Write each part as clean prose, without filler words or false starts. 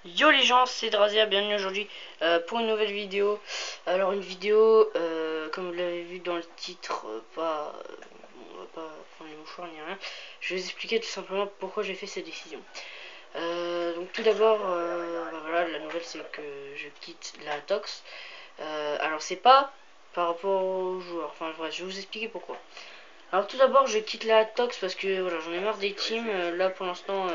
Yo les gens, c'est Drazia, bienvenue aujourd'hui pour une nouvelle vidéo. Alors une vidéo, comme vous l'avez vu dans le titre, on va pas prendre les mouchoirs ni rien. Je vais vous expliquer tout simplement pourquoi j'ai fait cette décision. Donc tout d'abord, voilà, la nouvelle c'est que je quitte la Tox. Alors c'est pas par rapport aux joueurs, enfin bref, je vais vous expliquer pourquoi. Alors tout d'abord je quitte la Tox parce que voilà, j'en ai marre des teams. Là pour l'instant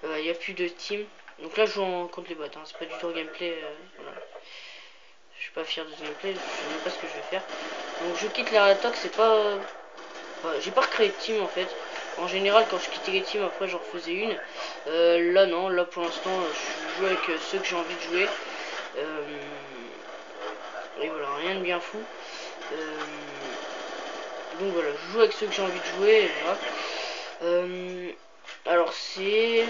il n'y a plus de team. Donc là je joue contre les bots, hein. C'est pas du tout un gameplay. Voilà. Je suis pas fier de ce gameplay, je sais même pas ce que je vais faire. Donc je quitte la Tox, c'est pas. J'ai pas recréé de team en fait. En général quand je quittais les teams après j'en refaisais une. Là non, là pour l'instant je joue avec ceux que j'ai envie de jouer. Et voilà, rien de bien fou. Donc voilà, je joue avec ceux que j'ai envie de jouer. Et voilà. Alors c'est...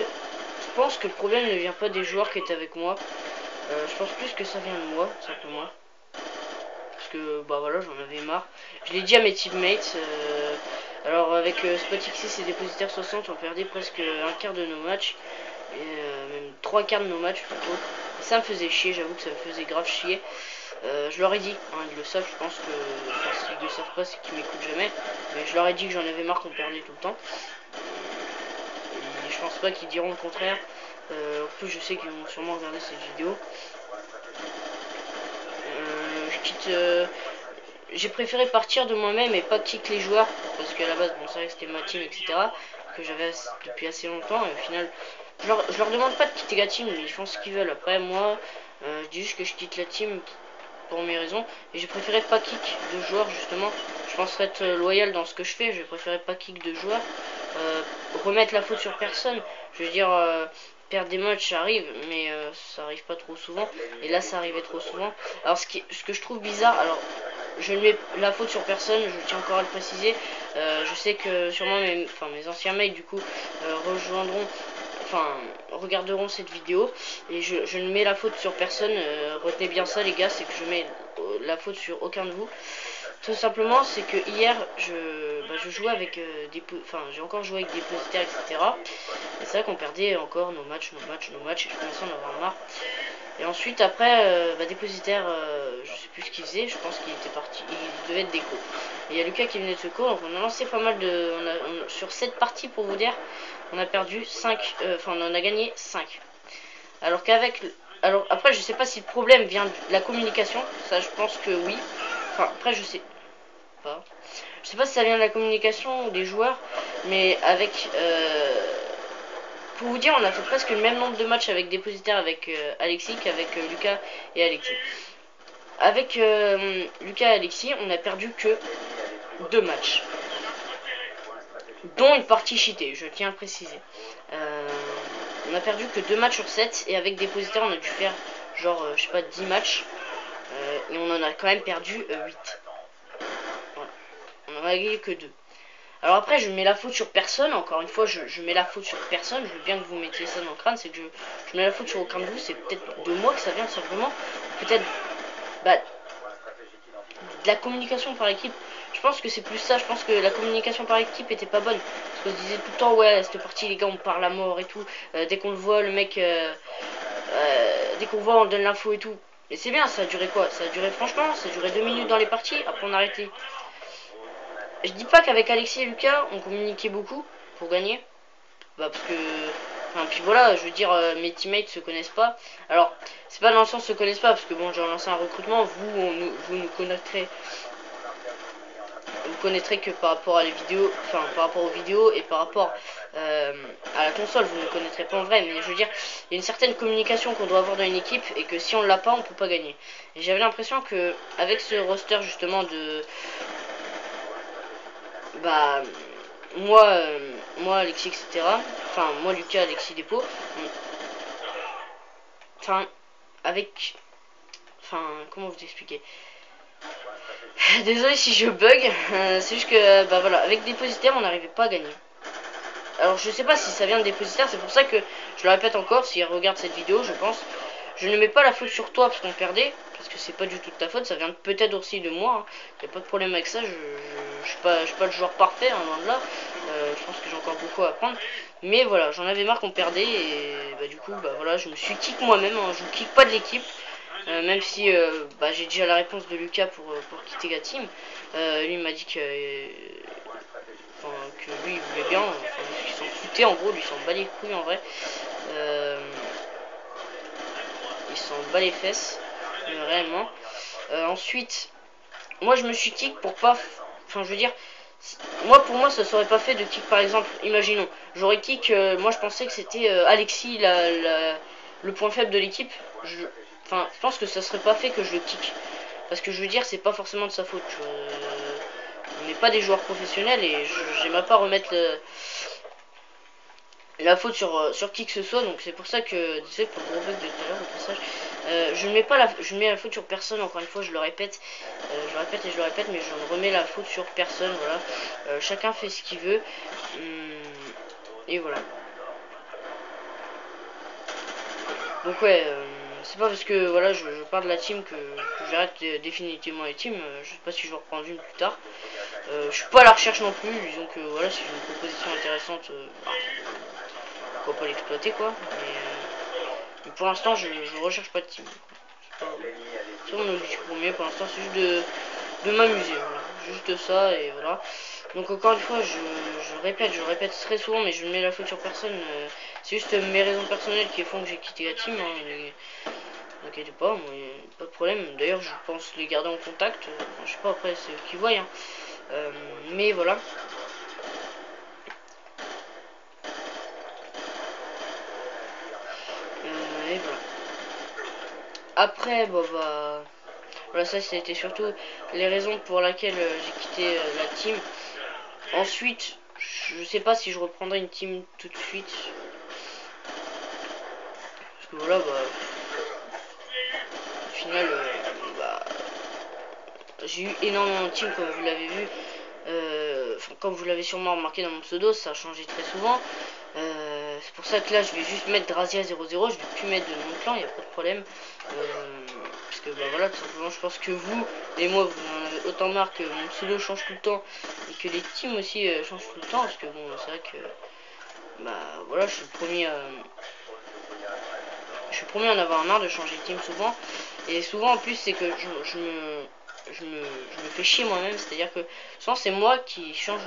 Je pense que le problème ne vient pas des joueurs qui étaient avec moi. Je pense plus que ça vient de moi, simplement. Parce que, bah voilà, j'en avais marre. Je l'ai dit à mes teammates. Alors avec SpotXC et Dépositaire 60, on perdait presque un quart de nos matchs. Et même 3 quarts de nos matchs plutôt. Et ça me faisait chier, j'avoue que ça me faisait grave chier. Je leur ai dit, hein, ils le savent, je pense que... Enfin, s'ils le savent pas, c'est qu'ils m'écoutent jamais. Mais je leur ai dit que j'en avais marre qu'on perdait tout le temps. Et je pense pas qu'ils diront le contraire. En plus, je sais qu'ils vont sûrement regarder cette vidéo. Je quitte... J'ai préféré partir de moi-même et pas quitter les joueurs. Parce qu'à la base, bon, c'est vrai que c'était ma team, etc. Que j'avais depuis assez longtemps. Et au final, je leur demande pas de quitter la team, mais ils font ce qu'ils veulent. Après, moi, je dis juste que je quitte la team pour mes raisons. Et j'ai préféré pas kick de joueurs, justement. Je penserais être loyal dans ce que je fais. J'ai préféré pas kick de joueurs. Remettre la faute sur personne. Je veux dire, perdre des matchs, ça arrive, mais ça arrive pas trop souvent. Et là, ça arrivait trop souvent. Alors, ce que je trouve bizarre, alors, je ne mets la faute sur personne, je tiens encore à le préciser. Je sais que sûrement mes anciens mails, du coup, rejoindront, regarderont cette vidéo. Et je ne mets la faute sur personne. Retenez bien ça, les gars, c'est que je mets la faute sur aucun de vous. Tout simplement, c'est que hier, je jouais avec j'ai encore joué avec Dépositaire, etc. Et c'est vrai qu'on perdait encore nos matchs, et je commençais à en avoir marre. Et ensuite, après, Dépositaire, je sais plus ce qu'il faisait, je pense qu'il était parti, il devait être déco. Et il y a Lucas qui venait de secours, donc on a lancé pas mal de... sur cette partie, pour vous dire, on a perdu 5, on en a gagné 5. Alors qu'avec... Alors après, je sais pas si le problème vient de la communication, ça je pense que oui. Enfin, après, je sais pas. Je sais pas si ça vient de la communication ou des joueurs, mais avec... pour vous dire, on a fait presque le même nombre de matchs avec Dépositaire, avec Alexis, qu'avec Lucas et Alexis. Avec Lucas et Alexis, on a perdu que 2 matchs. Dont une partie cheatée, je tiens à le préciser. On a perdu que 2 matchs sur 7, et avec Dépositaire, on a dû faire genre, je sais pas, 10 matchs. Et on en a quand même perdu 8. Voilà. On en a gagné que 2. Alors après, je mets la faute sur personne. Encore une fois, je mets la faute sur personne. Je veux bien que vous mettiez ça dans le crâne. C'est que je mets la faute sur aucun de vous. C'est peut-être de moi que ça vient simplement. Peut-être de la communication par équipe. Je pense que c'est plus ça. Je pense que la communication par équipe était pas bonne. Parce qu'on se disait tout le temps, ouais, cette partie, les gars, on parle à mort et tout. Dès qu'on le voit, le mec... dès qu'on le voit, on donne l'info et tout. Et c'est bien, ça a duré quoi? Ça a duré, franchement, ça a duré 2 minutes dans les parties. Après, on a arrêté. Je dis pas qu'avec Alexis et Lucas, on communiquait beaucoup pour gagner. Parce que... puis voilà, je veux dire, mes teammates se connaissent pas. Alors, c'est pas dans le sens se connaissent pas, parce que bon, j'ai lancé un recrutement, vous nous connaîtrez. Vous connaîtrez que par rapport à les vidéos, par rapport aux vidéos et par rapport à la console, vous ne connaîtrez pas en vrai. Mais je veux dire, il y a une certaine communication qu'on doit avoir dans une équipe et que si on l'a pas, on peut pas gagner. Et j'avais l'impression que avec ce roster justement de... moi Alexis, etc. Moi Lucas, Alexis, Dépôt. Avec... comment vous expliquer? Désolé si je bug. C'est juste que, voilà, avec Dépositaire, on n'arrivait pas à gagner. Alors je sais pas si ça vient de Dépositaire, c'est pour ça que je le répète encore, s'ils regardent cette vidéo, je pense. je ne mets pas la faute sur toi parce qu'on perdait, parce que c'est pas du tout de ta faute, ça vient peut-être aussi de moi, il n'y a pas de problème avec ça, je suis pas le joueur parfait, hein, loin de là, je pense que j'ai encore beaucoup à apprendre, mais voilà, j'en avais marre qu'on perdait, et bah, du coup, bah, voilà, je me suis kick moi-même, hein, je ne kick pas de l'équipe, même si bah, j'ai déjà la réponse de Lucas pour quitter la team, lui m'a dit que lui il voulait bien, il s'en foutait en gros, lui il s'en bat les couilles en vrai. Il s'en bat les fesses, réellement. Ensuite, moi je me suis kick pour pas. Enfin, je veux dire, moi pour moi ça serait pas fait de kick par exemple. Imaginons, j'aurais kick. Moi je pensais que c'était Alexis le point faible de l'équipe. Enfin, je pense que ça serait pas fait que je le kick. Parce que je veux dire, c'est pas forcément de sa faute. On n'est pas des joueurs professionnels et j'aime pas remettre la faute sur qui que ce soit, donc c'est pour ça que, désolé pour le gros bug de tout à l'heure au passage, je mets la faute sur personne, encore une fois je le répète, je le répète et je le répète, mais je ne remets la faute sur personne, voilà, chacun fait ce qu'il veut, et voilà. Donc ouais, c'est pas parce que voilà je parle de la team que j'arrête définitivement les teams, je sais pas si je vais reprendre une plus tard, je suis pas à la recherche non plus, disons que voilà, si j'ai une proposition intéressante, pourquoi pas l'exploiter quoi, mais pour l'instant je recherche pas de team. C'est mon objectif premier pour l'instant, c'est juste de m'amuser, voilà. Juste ça et voilà. Donc encore une fois je répète très souvent, mais je ne mets la faute sur personne, c'est juste mes raisons personnelles qui font que j'ai quitté la team, hein, n'inquiétez pas, moi, pas de problème, d'ailleurs je pense les garder en contact, enfin, je sais pas, après c'est eux qui voient, hein. Mais voilà. Et voilà. Après, bon, bah, voilà, ça c'était surtout les raisons pour lesquelles j'ai quitté la team. Ensuite, je sais pas si je reprendrai une team tout de suite. Parce que voilà, bah, au final, bah, j'ai eu énormément de teams comme vous l'avez vu. Comme vous l'avez sûrement remarqué dans mon pseudo, ça a changé très souvent. C'est pour ça que là je vais juste mettre Drazia 00, je vais plus mettre de nom de clan, il n'y a pas de problème. Parce que bah voilà, tout simplement je pense que vous et moi vous en avez autant marre que mon pseudo change tout le temps et que les teams aussi changent tout le temps, parce que bon c'est vrai que bah voilà, je suis le premier à en avoir marre de changer de team souvent, et souvent en plus c'est que je me fais chier moi-même, c'est à dire que souvent c'est moi qui change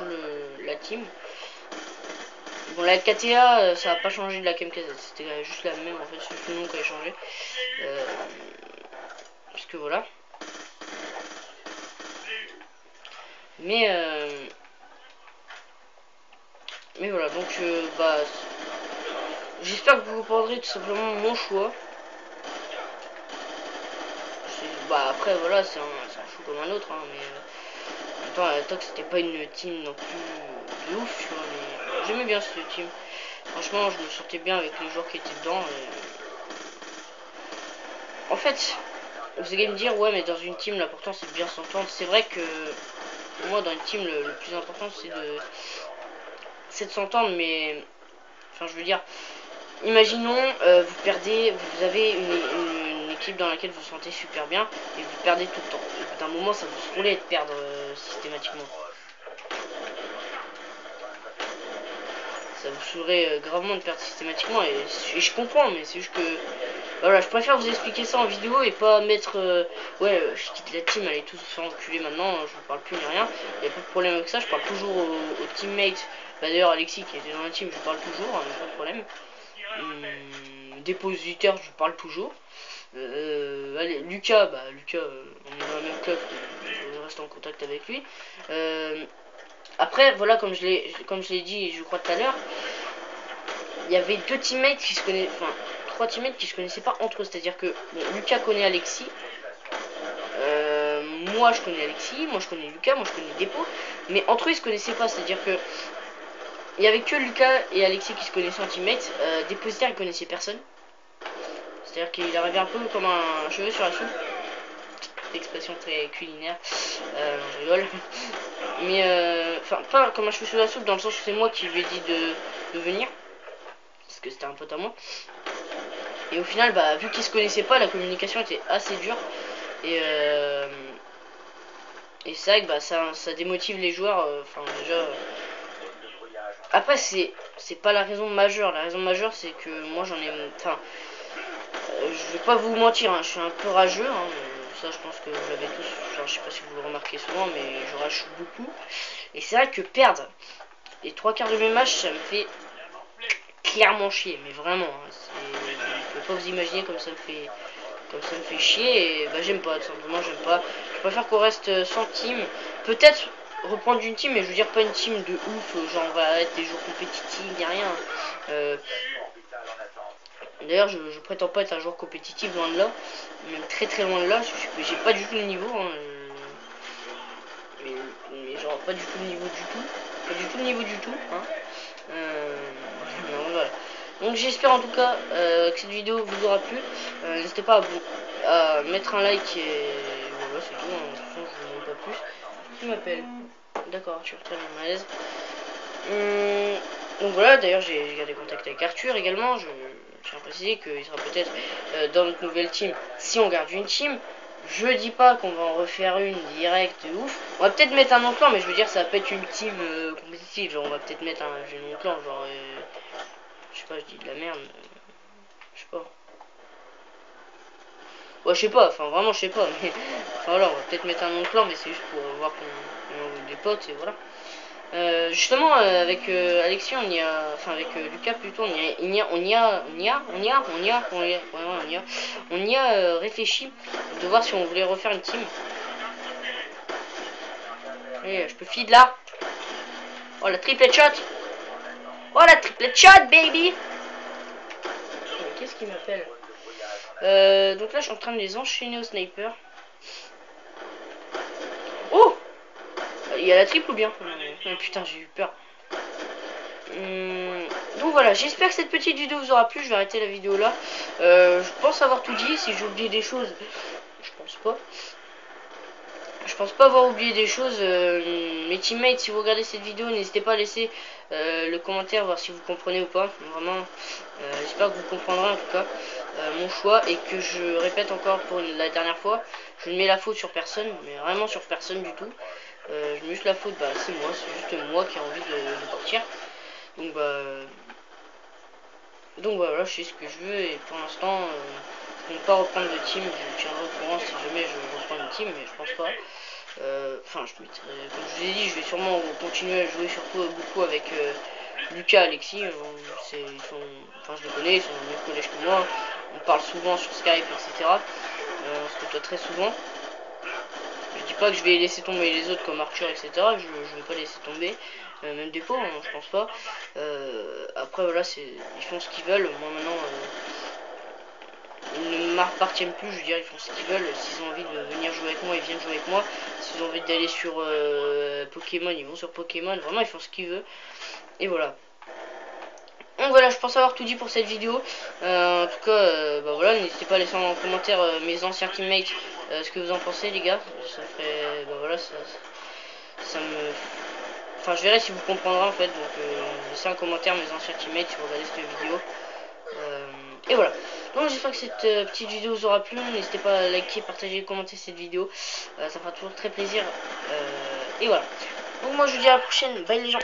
la team. Bon, la LKTA, ça n'a pas changé de la KMKZ, c'était juste la même en fait, c'est juste le nom qui a changé. Parce que voilà. Mais voilà, donc bah, j'espère que vous comprendrez tout simplement mon choix. Bah après voilà, c'est un choix comme un autre, hein, mais attends, la Tox c'était pas une team non plus de ouf, tu vois, mais j'aimais bien cette team. Franchement, je me sentais bien avec les joueurs qui étaient dedans. En fait, vous allez me dire, ouais, mais dans une team, l'important c'est de bien s'entendre. C'est vrai que pour moi, dans une team, le plus important c'est de s'entendre, mais enfin, je veux dire, imaginons, vous perdez, vous avez une équipe dans laquelle vous vous sentez super bien et vous perdez tout le temps. Et au bout d'un moment, ça vous saoulait de perdre systématiquement. Ça vous saoulerait gravement de perdre systématiquement, et je comprends, mais c'est juste que voilà, je préfère vous expliquer ça en vidéo et pas mettre ouais, je quitte la team, allez tous se faire enculer maintenant, je vous parle plus ni rien, il n'y a pas de problème avec ça, je parle toujours aux teammates. Bah, d'ailleurs Alexis qui était dans la team, je parle toujours, hein, pas de problème. Dépositaire, je parle toujours. Allez, Lucas, bah Lucas, on est dans le même club, je reste en contact avec lui. Après, voilà, comme je l'ai dit, je crois tout à l'heure, il y avait deux teammates qui se connaissaient, enfin, trois teammates qui se connaissaient pas entre eux. C'est-à-dire que bon, Lucas connaît Alexis, moi je connais Alexis, moi je connais Lucas, moi je connais Dépôt, mais entre eux ils se connaissaient pas. C'est-à-dire que il y avait que Lucas et Alexis qui se connaissaient en teammate. Dépositaire il connaissait personne. C'est-à-dire qu'il arrivait un peu comme un cheveu sur la soupe. Expression très culinaire, je rigole. Mais enfin, pas comme un cheveu sur la soupe dans le sens où c'est moi qui lui ai dit de venir, parce que c'était un pote à moi. Et au final, bah, vu qu'ils se connaissaient pas, la communication était assez dure. Et c'est vrai que bah, ça démotive les joueurs. Enfin, déjà. Après, c'est pas la raison majeure. La raison majeure, c'est que moi, j'en ai. Enfin, je vais pas vous mentir, hein, je suis un peu rageux. Hein, ça, je pense que vous l'avez tous. Enfin, je sais pas si vous le remarquez souvent, mais je rage beaucoup. Et c'est vrai que perdre les 3 quarts de mes matchs, ça me fait clairement chier. Mais vraiment, hein, je peux pas vous imaginer comme ça me fait. Comme ça me fait chier et bah j'aime pas, tout simplement j'aime pas. Je préfère qu'on reste sans team. Peut-être reprendre une team, mais je veux dire pas une team de ouf, genre on va être des jours compétitifs, ni rien. D'ailleurs je prétends pas être un joueur compétitif, loin de là. Même très très loin de là, j'ai pas du tout le niveau. Hein, mais genre pas du tout le niveau du tout. Pas du tout le niveau du tout. Hein. Non, voilà. Donc j'espère en tout cas que cette vidéo vous aura plu. N'hésitez pas à mettre un like et voilà c'est tout. Hein. De toute façon je vous demande pas plus. Qui m'appelle? D'accord, tu retournes en malaise. Donc voilà, d'ailleurs j'ai gardé contact avec Arthur également. Je tiens à préciser qu'il sera peut-être dans notre nouvelle team si on garde une team. Je dis pas qu'on va en refaire une directe de ouf. On va peut-être mettre un nom clan, mais je veux dire ça peut être une team compétitive. Genre on va peut-être mettre un nom clan, genre je sais pas, je dis de la merde. Je sais pas. Ouais, je sais pas, enfin vraiment je sais pas, mais enfin voilà, on va peut-être mettre un nom de clan, mais c'est juste pour voir qu'on est des potes et voilà. Justement avec Alexis enfin avec Lucas plutôt on y a réfléchi de voir si on voulait refaire une team. Et je peux feed là. Oh la triple shot. Oh la triple shot baby. Qu'est-ce qu'il m'appelle? Donc là je suis en train de les enchaîner au sniper. Oh, il y a la triple ou bien? Oh, putain j'ai eu peur. Donc voilà, j'espère que cette petite vidéo vous aura plu. Je vais arrêter la vidéo là. Je pense avoir tout dit. Si j'ai oublié des choses, je pense pas. Je pense pas avoir oublié des choses. Mes teammates, si vous regardez cette vidéo, n'hésitez pas à laisser le commentaire, voir si vous comprenez ou pas. Vraiment, j'espère que vous comprendrez en tout cas mon choix et que je répète encore pour la dernière fois. Je ne mets la faute sur personne, mais vraiment sur personne du tout. Je mets juste la faute, bah c'est moi, c'est juste moi qui ai envie de partir. Donc voilà, je sais ce que je veux et pour l'instant, je ne peux pas reprendre de team. Je tiendrai au courant si jamais je reprends une team, mais je pense pas. Enfin, comme je vous ai dit, je vais sûrement continuer à jouer surtout beaucoup avec Lucas, Alexis. Enfin, je les connais, ils sont dans le même collège que moi. On parle souvent sur Skype, etc. On se côtoie très souvent. Je dis pas que je vais laisser tomber les autres comme Arthur, etc. Je vais pas laisser tomber. Même des pauvres, hein, je pense pas. Après, voilà, ils font ce qu'ils veulent. Moi, maintenant, ils ne m'appartiennent plus. Je veux dire, ils font ce qu'ils veulent. S'ils ont envie de venir jouer avec moi, ils viennent jouer avec moi. S'ils ont envie d'aller sur Pokémon, ils vont sur Pokémon. Vraiment, ils font ce qu'ils veulent. Et voilà. Donc voilà, je pense avoir tout dit pour cette vidéo. En tout cas, bah voilà, n'hésitez pas à laisser en commentaire mes anciens teammates ce que vous en pensez, les gars. Ça ferait, bah voilà, ça me, enfin, je verrai si vous comprendrez en fait. Donc, laissez un commentaire mes anciens teammates si vous regardez cette vidéo. Et voilà. Donc j'espère que cette petite vidéo vous aura plu. N'hésitez pas à liker, partager, commenter cette vidéo. Ça fera toujours très plaisir. Et voilà. Donc moi je vous dis à la prochaine. Bye les gens.